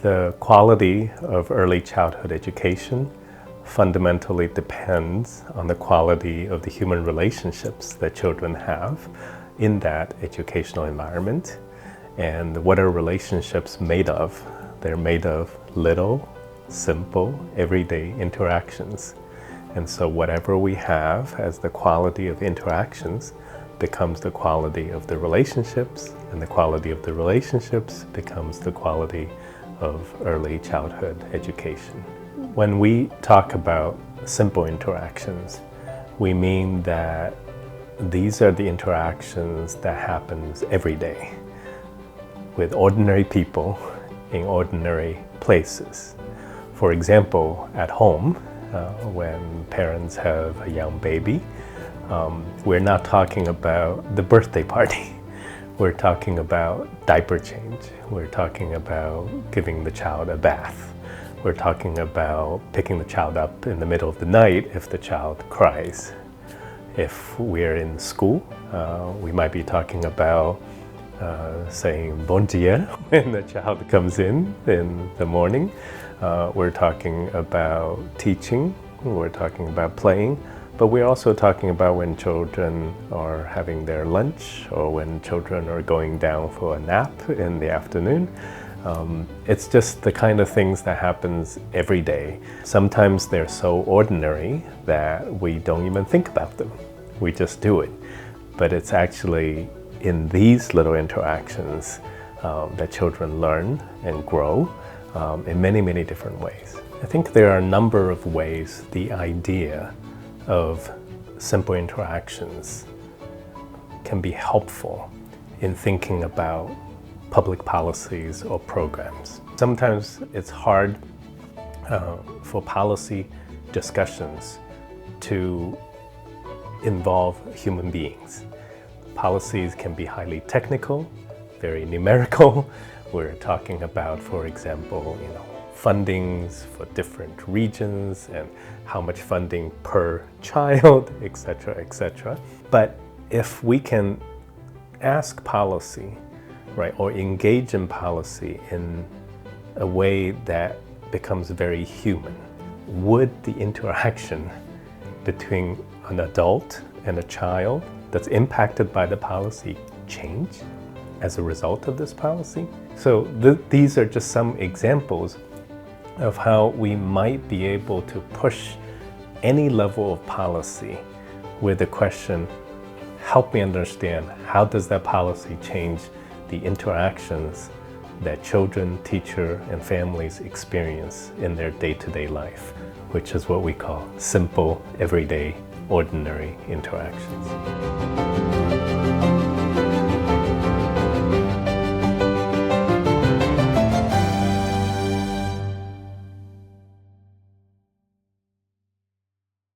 The quality of early childhood education fundamentally depends on the quality of the human relationships that children have in that educational environment. And what are relationships made of? They're made of little, simple, everyday interactions. And so whatever we have as the quality of interactions becomes the quality of the relationships, and the quality of the relationships becomes the quality of early childhood education. When we talk about simple interactions, we mean that these are the interactions that happens every day with ordinary people in ordinary places. For example, at home, when parents have a young baby, we're not talking about the birthday party. We're talking about diaper change. We're talking about giving the child a bath. We're talking about picking the child up in the middle of the night if the child cries. If we're in school, we might be talking about saying bon dia when the child comes in the morning. We're talking about teaching. We're talking about playing. But we're also talking about when children are having their lunch or when children are going down for a nap in the afternoon. It's just the kind of things that happens every day. Sometimes they're so ordinary that we don't even think about them. We just do it. But it's actually in these little interactions that children learn and grow in many, many different ways. I think there are a number of ways the idea of simple interactions can be helpful in thinking about public policies or programs. Sometimes it's hard for policy discussions to involve human beings. Policies can be highly technical, very numerical. We're talking about, for example, fundings for different regions and how much funding per child, etc., etc. But if we can ask policy, right, or engage in policy in a way that becomes very human, would the interaction between an adult and a child that's impacted by the policy change as a result of this policy? So these are just some examples of how we might be able to push any level of policy with the question, help me understand how does that policy change the interactions that children, teacher, and families experience in their day-to-day life, which is what we call simple, everyday, ordinary interactions.